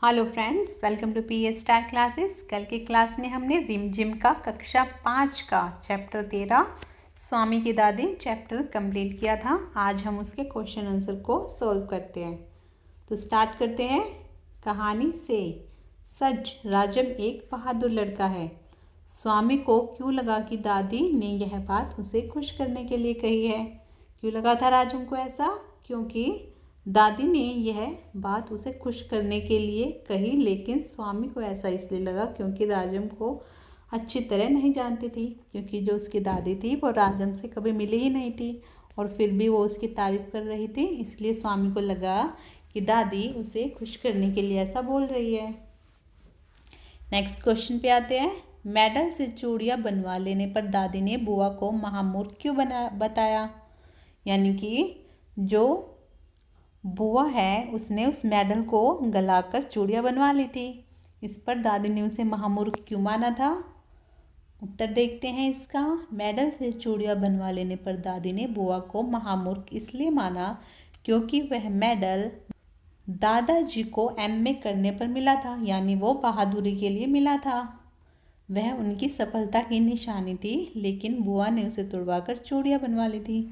Hello friends, welcome to P S star classes. कल की class में हमने रिमझिम का कक्षा 5 का चैप्टर 13 स्वामी की दादी चैप्टर कंप्लीट किया था। आज हम उसके क्वेश्चन आंसर को सॉल्व करते हैं। तो स्टार्ट करते हैं कहानी से। सच राजम एक बहादुर लड़का है। स्वामी को क्यों लगा कि दादी ने यह बात उसे खुश करने के लिए कही है। क्यों लगा था राजम को ऐसा? क्योंकि दादी ने यह बात उसे खुश करने के लिए कही, लेकिन स्वामी को ऐसा इसलिए लगा क्योंकि राजम को अच्छी तरह नहीं जानती थी, क्योंकि जो उसकी दादी थी वो राजम से कभी मिली ही नहीं थी और फिर भी वो उसकी तारीफ़ कर रही थी। इसलिए स्वामी को लगा कि दादी उसे खुश करने के लिए ऐसा बोल रही है। नेक्स्ट क्वेश्चन पे आते हैं। मेडल से चूड़ियाँ बनवा लेने पर दादी ने बुआ को महामूर्ख क्यों बताया। यानी कि जो बुआ है उसने उस मेडल को गलाकर चूड़ियाँ बनवा ली थी। इस पर दादी ने उसे महामूर्ख क्यों माना था? उत्तर देखते हैं इसका। मेडल से चूड़ियाँ बनवा लेने पर दादी ने बुआ को महामूर्ख इसलिए माना क्योंकि वह मेडल दादाजी को एमए करने पर मिला था, यानी वो बहादुरी के लिए मिला था। वह उनकी सफलता की निशानी थी, लेकिन बुआ ने उसे तुड़वाकर चूड़ियाँ बनवा ली थी।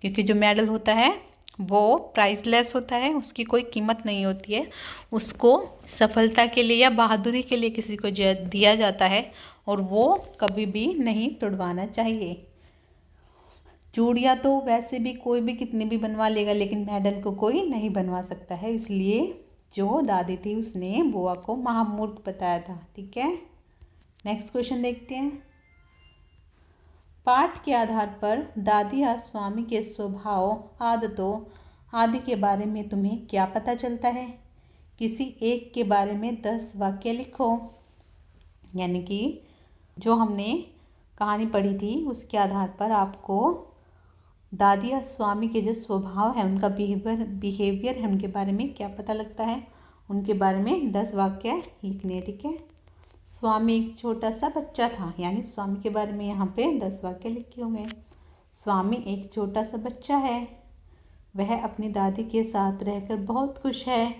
क्योंकि जो मेडल होता है वो प्राइसलेस होता है, उसकी कोई कीमत नहीं होती है। उसको सफलता के लिए या बहादुरी के लिए किसी को दिया जाता है और वो कभी भी नहीं तुड़वाना चाहिए। चूड़ियाँ तो वैसे भी कोई भी कितनी भी बनवा लेगा, लेकिन मेडल को कोई नहीं बनवा सकता है। इसलिए जो दादी थी उसने बुआ को महामूर्ख बताया था। ठीक है, नेक्स्ट क्वेश्चन देखते हैं। पाठ के आधार पर दादी या स्वामी के स्वभाव, आदतों आदि के बारे में तुम्हें क्या पता चलता है। किसी एक के बारे में 10 वाक्य लिखो। यानी कि जो हमने कहानी पढ़ी थी उसके आधार पर आपको दादी या स्वामी के जो स्वभाव है, उनका बिहेवियर है, उनके बारे में क्या पता लगता है, उनके बारे में 10 वाक्य लिखने हैं। ठीक है, स्वामी एक छोटा सा बच्चा था, यानी स्वामी के बारे में यहाँ पे 10 वाक्य लिखे हुए हैं। स्वामी एक छोटा सा बच्चा है। वह अपनी दादी के साथ रहकर बहुत खुश है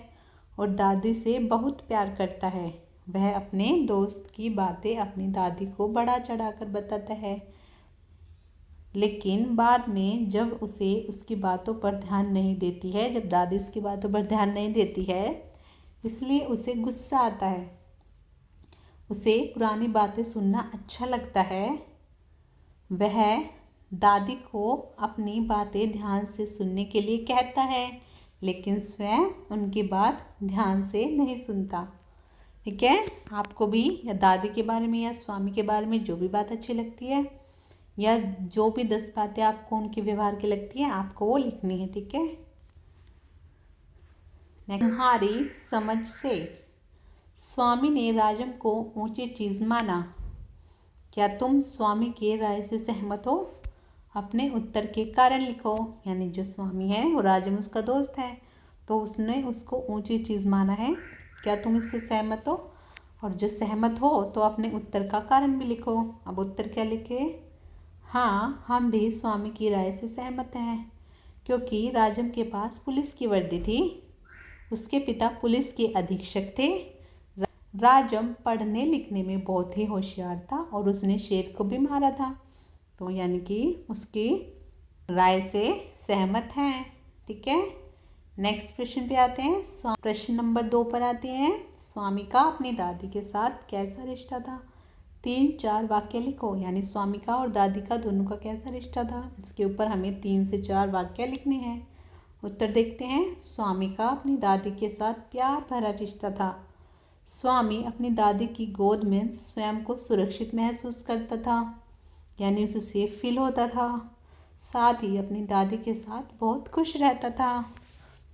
और दादी से बहुत प्यार करता है। वह अपने दोस्त की बातें अपनी दादी को बढ़ा चढ़ाकर बताता है, लेकिन बाद में जब उसे उसकी बातों पर ध्यान नहीं देती है, जब दादी उसकी बातों पर ध्यान नहीं देती है, इसलिए उसे गुस्सा आता है। उसे पुरानी बातें सुनना अच्छा लगता है। वह दादी को अपनी बातें ध्यान से सुनने के लिए कहता है, लेकिन स्वयं उनकी बात ध्यान से नहीं सुनता। ठीक है, आपको भी या दादी के बारे में या स्वामी के बारे में जो भी बात अच्छी लगती है, या जो भी 10 बातें आपको उनके व्यवहार की लगती है, आपको वो लिखनी है। ठीक है, तुम्हारी समझ से स्वामी ने राजम को ऊंची चीज़ माना। क्या तुम स्वामी के राय से सहमत हो? अपने उत्तर के कारण लिखो। यानी जो स्वामी है वो राजम उसका दोस्त है, तो उसने उसको ऊंची चीज़ माना है। क्या तुम इससे सहमत हो? और जो सहमत हो तो अपने उत्तर का कारण भी लिखो। अब उत्तर क्या लिखे? हाँ, हम भी स्वामी की राय से सहमत हैं, क्योंकि राजम के पास पुलिस की वर्दी थी। उसके पिता पुलिस के अधीक्षक थे। राजम पढ़ने लिखने में बहुत ही होशियार था और उसने शेर को भी मारा था। तो यानी कि उसकी राय से सहमत हैं। ठीक है, नेक्स्ट प्रश्न पे आते हैं। प्रश्न नंबर 2 पर आते हैं। स्वामी का अपनी दादी के साथ कैसा रिश्ता था? 3-4 वाक्य लिखो। यानी स्वामी का और दादी का दोनों का कैसा रिश्ता था, इसके ऊपर हमें 3 से 4 वाक्य लिखने हैं। उत्तर देखते हैं। स्वामी का अपनी दादी के साथ प्यार भरा रिश्ता था। स्वामी अपनी दादी की गोद में स्वयं को सुरक्षित महसूस करता था, यानी उसे सेफ फील होता था। साथ ही अपनी दादी के साथ बहुत खुश रहता था।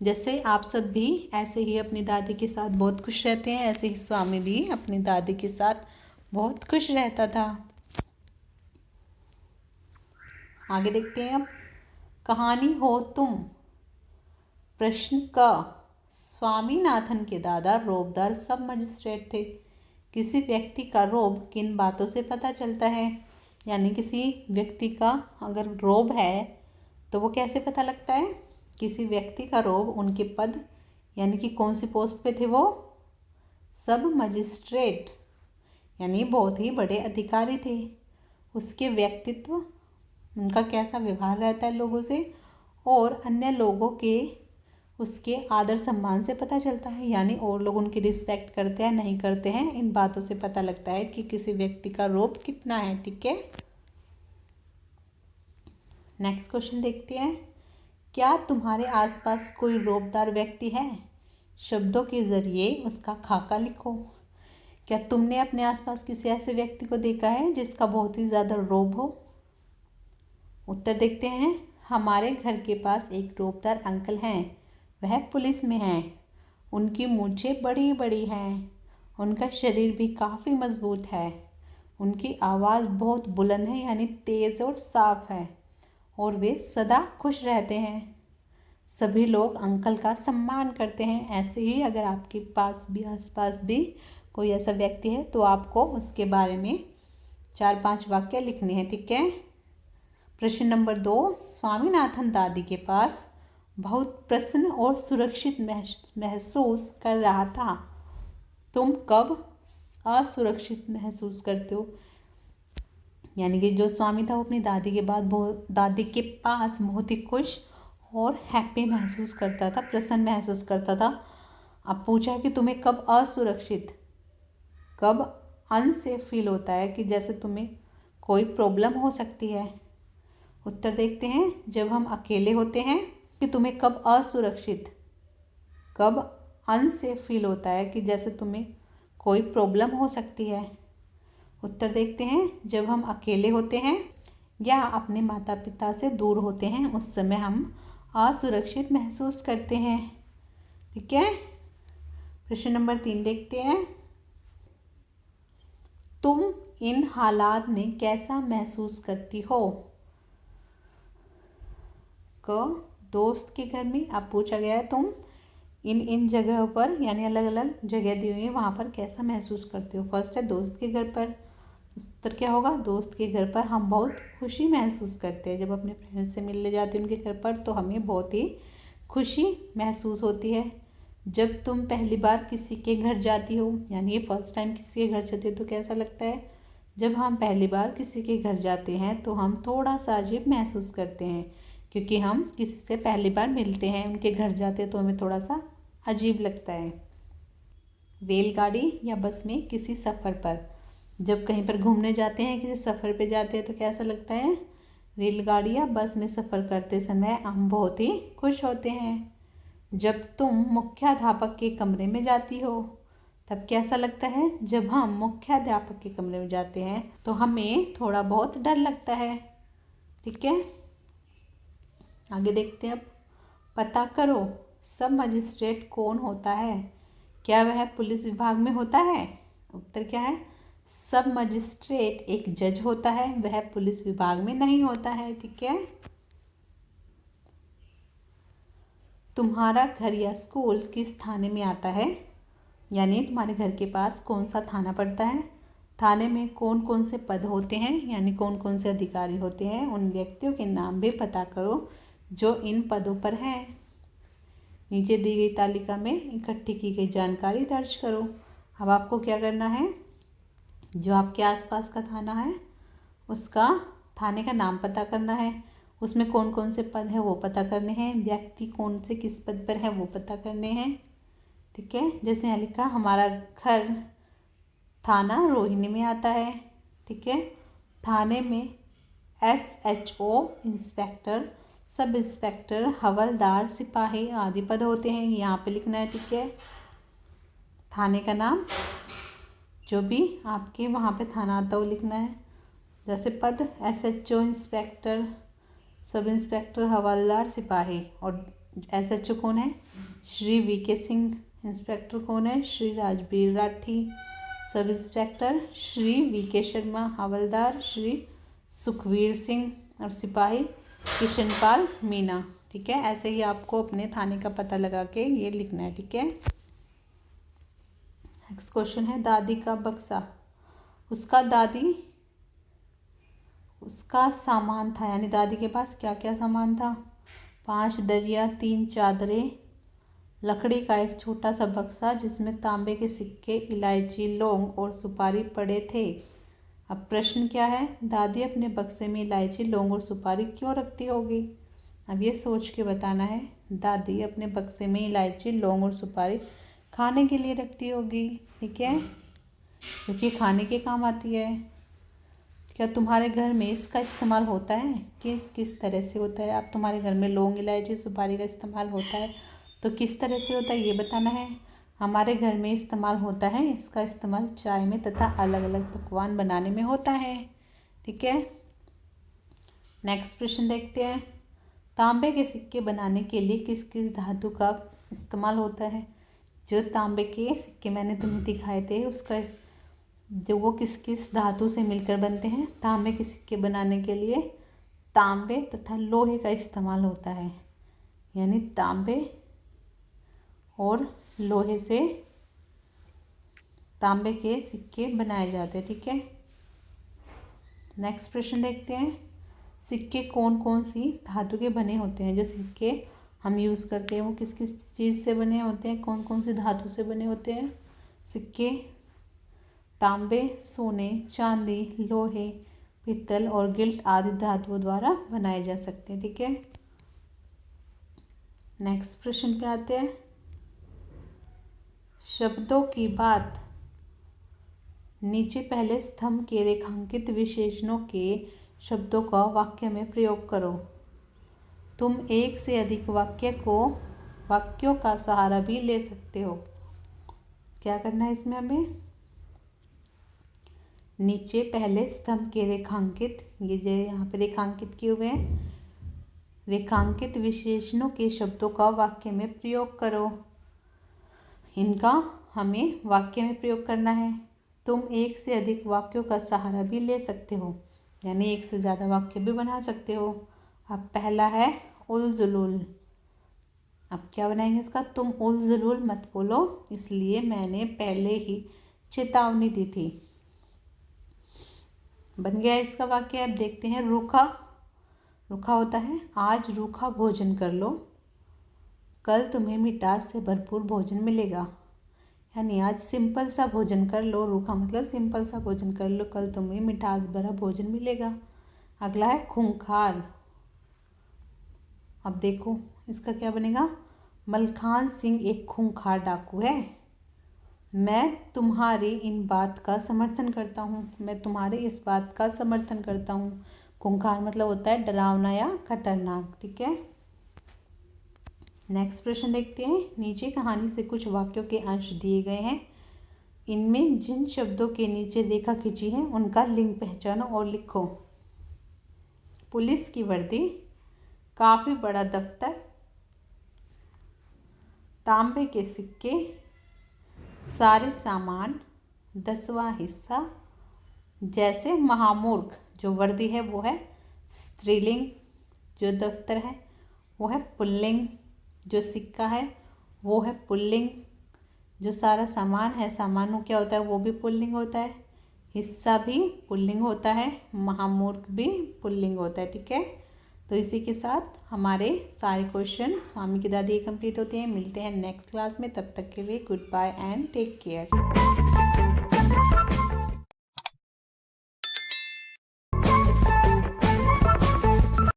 जैसे आप सब भी ऐसे ही अपनी दादी के साथ बहुत खुश रहते हैं, ऐसे ही स्वामी भी अपनी दादी के साथ बहुत खुश रहता था। आगे देखते हैं अब। कहानी हो तुम। प्रश्न का स्वामीनाथन के दादा रोबदार सब मजिस्ट्रेट थे। किसी व्यक्ति का रोब किन बातों से पता चलता है? यानी किसी व्यक्ति का अगर रोब है तो वो कैसे पता लगता है? किसी व्यक्ति का रोब उनके पद, यानी कि कौन सी पोस्ट पे थे वो, सब मजिस्ट्रेट यानी बहुत ही बड़े अधिकारी थे। उसके व्यक्तित्व, उनका कैसा व्यवहार रहता है लोगों से, और अन्य लोगों के उसके आदर सम्मान से पता चलता है, यानी और लोग उनकी रिस्पेक्ट करते हैं नहीं करते हैं, इन बातों से पता लगता है कि किसी व्यक्ति का रोब कितना है। ठीक है, नेक्स्ट क्वेश्चन देखते हैं। क्या तुम्हारे आसपास कोई रोबदार व्यक्ति है? शब्दों के जरिए उसका खाका लिखो। क्या तुमने अपने आसपास किसी ऐसे व्यक्ति को देखा है जिसका बहुत ही ज़्यादा रोब हो? उत्तर देखते हैं। हमारे घर के पास एक रोबदार अंकल हैं। वह पुलिस में हैं। उनकी मूंछें बड़ी बड़ी हैं। उनका शरीर भी काफ़ी मजबूत है। उनकी आवाज़ बहुत बुलंद है, यानी तेज़ और साफ है, और वे सदा खुश रहते हैं। सभी लोग अंकल का सम्मान करते हैं। ऐसे ही अगर आपके पास भी आसपास भी कोई ऐसा व्यक्ति है तो आपको उसके बारे में 4-5 वाक्य लिखने हैं। ठीक है, प्रश्न नंबर 2। स्वामीनाथन दादी के पास बहुत प्रसन्न और सुरक्षित महसूस कर रहा था। तुम कब असुरक्षित महसूस करते हो? यानी कि जो स्वामी था वो अपनी दादी के पास बहुत ही खुश और हैप्पी महसूस करता था, प्रसन्न महसूस करता था। अब पूछा कि तुम्हें कब असुरक्षित, कब अनसेफ फील होता है, कि जैसे तुम्हें कोई प्रॉब्लम हो सकती है। उत्तर देखते हैं। जब हम अकेले होते हैं। कि तुम्हें कब असुरक्षित, कब अनसेफ फील होता है, कि जैसे तुम्हें कोई प्रॉब्लम हो सकती है। उत्तर देखते हैं। जब हम अकेले होते हैं या अपने माता पिता से दूर होते हैं, उस समय हम असुरक्षित महसूस करते हैं। ठीक है, प्रश्न नंबर 3 देखते हैं। तुम इन हालात में कैसा महसूस करती हो? दोस्त के घर में। अब पूछा गया है तुम इन जगहों पर, यानी अलग अलग जगह दी हुई है, वहाँ पर कैसा महसूस करते हो। फर्स्ट है दोस्त के घर पर। उत्तर क्या होगा? दोस्त के घर पर हम बहुत खुशी महसूस करते हैं। जब अपने फ्रेंड से मिलने जाते हैं उनके घर पर तो हमें बहुत ही खुशी महसूस होती है। जब तुम पहली बार किसी के घर जाती हो, यानी फर्स्ट टाइम किसी के घर जाते हो तो कैसा लगता है? जब हम पहली बार किसी के घर जाते हैं तो हम थोड़ा सा अजीब महसूस करते हैं, क्योंकि हम किसी से पहली बार मिलते हैं, उनके घर जाते हैं तो हमें थोड़ा सा अजीब लगता है। रेलगाड़ी या बस में किसी सफ़र पर, जब कहीं पर घूमने जाते हैं, किसी सफ़र पे जाते हैं तो कैसा लगता है? रेलगाड़ी या बस में सफ़र करते समय हम बहुत ही खुश होते हैं। जब तुम मुख्याध्यापक के कमरे में जाती हो तब कैसा लगता है? जब हम मुख्याध्यापक के कमरे में जाते हैं तो हमें थोड़ा बहुत डर लगता है। ठीक है, आगे देखते हैं। अब पता करो सब मजिस्ट्रेट कौन होता है? क्या वह पुलिस विभाग में होता है? उत्तर क्या है? सब मजिस्ट्रेट एक जज होता है, वह पुलिस विभाग में नहीं होता है। ठीक है, तुम्हारा घर या स्कूल किस थाने में आता है? यानी तुम्हारे घर के पास कौन सा थाना पड़ता है? थाने में कौन कौन से पद होते हैं, यानी कौन कौन से अधिकारी होते हैं? उन व्यक्तियों के नाम भी पता करो जो इन पदों पर हैं। नीचे दी गई तालिका में इकट्ठी की गई जानकारी दर्ज करो। अब आपको क्या करना है? जो आपके आसपास का थाना है उसका थाने का नाम पता करना है, उसमें कौन कौन से पद हैं वो पता करने हैं, व्यक्ति कौन से किस पद पर है वो पता करने हैं। ठीक है, जैसे यहाँ लिखा हमारा घर थाना रोहिणी में आता है। ठीक है, थाने में SHO इंस्पेक्टर, सब इंस्पेक्टर, हवलदार, सिपाही आदि पद होते हैं, यहाँ पे लिखना है। ठीक है, थाने का नाम जो भी आपके वहाँ पे थाना आता है वो लिखना है। जैसे पद SHO इंस्पेक्टर, सब इंस्पेक्टर, हवलदार, सिपाही। और SHO कौन है? श्री VK सिंह। इंस्पेक्टर कौन है? Shri Rajbir Rathi. Sub inspector Shri VK Sharma. Havaldar Shri Sukhvir Singh. और सिपाही किशनपाल मीना। ठीक है, ऐसे ही आपको अपने थाने का पता लगा के ये लिखना है। ठीक है, नेक्स्ट क्वेश्चन है दादी का बक्सा। उसका सामान था, यानी दादी के पास क्या क्या सामान था? 5 दरिया, 3 चादरें, लकड़ी का एक छोटा सा बक्सा जिसमें तांबे के सिक्के, इलायची, लौंग और सुपारी पड़े थे। अब प्रश्न क्या है, दादी अपने बक्से में इलायची, लौंग और सुपारी क्यों रखती होगी। अब ये सोच के बताना है। दादी अपने बक्से में इलायची, लौंग और सुपारी खाने के लिए रखती होगी, ठीक है, क्योंकि खाने के काम आती है। क्या तुम्हारे घर में इसका इस्तेमाल होता है, किस किस तरह से होता है। आप तुम्हारे घर में लौंग, इलायची, सुपारी का इस्तेमाल होता है तो किस तरह से होता है ये बताना है। हमारे घर में इस्तेमाल होता है, इसका इस्तेमाल चाय में तथा अलग अलग पकवान बनाने में होता है, ठीक है। नेक्स्ट प्रश्न देखते हैं। तांबे के सिक्के बनाने के लिए किस किस धातु का इस्तेमाल होता है। जो तांबे के सिक्के मैंने तुम्हें दिखाए थे उसका जो वो किस किस धातु से मिलकर बनते हैं। तांबे के सिक्के बनाने के लिए तांबे तथा लोहे का इस्तेमाल होता है, यानी तांबे और लोहे से तांबे के सिक्के बनाए जाते हैं, ठीक है। नेक्स्ट प्रश्न देखते हैं। सिक्के कौन कौन सी धातु के बने होते हैं। जो सिक्के हम यूज़ करते हैं वो किस किस चीज़ से बने होते हैं, कौन कौन सी धातु से बने होते हैं। सिक्के तांबे, सोने, चांदी, लोहे, पित्तल और गिल्ट आदि धातुओं द्वारा बनाए जा सकते हैं, ठीक है। नेक्स्ट प्रश्न पे आते हैं। शब्दों की बात नीचे पहले स्तंभ के रेखांकित विशेषणों के शब्दों का वाक्य में प्रयोग करो। तुम एक से अधिक वाक्यों का सहारा भी ले सकते हो। क्या करना है इसमें हमें, नीचे पहले स्तंभ के रेखांकित, ये जो यहाँ पे रेखांकित किए हुए हैं, रेखांकित विशेषणों के शब्दों का वाक्य में प्रयोग करो। इनका हमें वाक्य में प्रयोग करना है। तुम एक से अधिक वाक्यों का सहारा भी ले सकते हो, यानी एक से ज़्यादा वाक्य भी बना सकते हो। अब पहला है उल जुलूल। अब क्या बनाएंगे इसका, तुम उल जुलूल मत बोलो, इसलिए मैंने पहले ही चेतावनी दी थी। बन गया इसका वाक्य। अब देखते हैं रूखा। रूखा होता है आज रूखा भोजन कर लो, कल तुम्हें मिठास से भरपूर भोजन मिलेगा। यानी आज सिंपल सा भोजन कर लो, रूखा मतलब सिंपल सा भोजन कर लो, कल तुम्हें मिठास भरा भोजन मिलेगा। अगला है खूंखार। अब देखो इसका क्या बनेगा, मलखान सिंह एक खूंखार डाकू है। मैं तुम्हारी इन बात का समर्थन करता हूँ, मैं तुम्हारे इस बात का समर्थन करता हूँ। खूंखार मतलब होता है डरावना या खतरनाक, ठीक है। नेक्स्ट प्रश्न देखते हैं। नीचे कहानी से कुछ वाक्यों के अंश दिए गए हैं। इनमें जिन शब्दों के नीचे रेखा खींची है उनका लिंग पहचानो और लिखो। पुलिस की वर्दी, काफ़ी बड़ा दफ्तर, तांबे के सिक्के, सारे सामान, 10वां हिस्सा, जैसे महामूर्ख। जो वर्दी है वो है स्त्रीलिंग, जो दफ्तर है वो है पुल्लिंग, जो सिक्का है वो है पुल्लिंग, जो सारा सामान है, सामान में क्या होता है वो भी पुल्लिंग होता है, हिस्सा भी पुल्लिंग होता है, महामूर्ख भी पुल्लिंग होता है, ठीक है। तो इसी के साथ हमारे सारे क्वेश्चन स्वामी की दादी कंप्लीट होते हैं। मिलते हैं नेक्स्ट क्लास में, तब तक के लिए good bye and take care.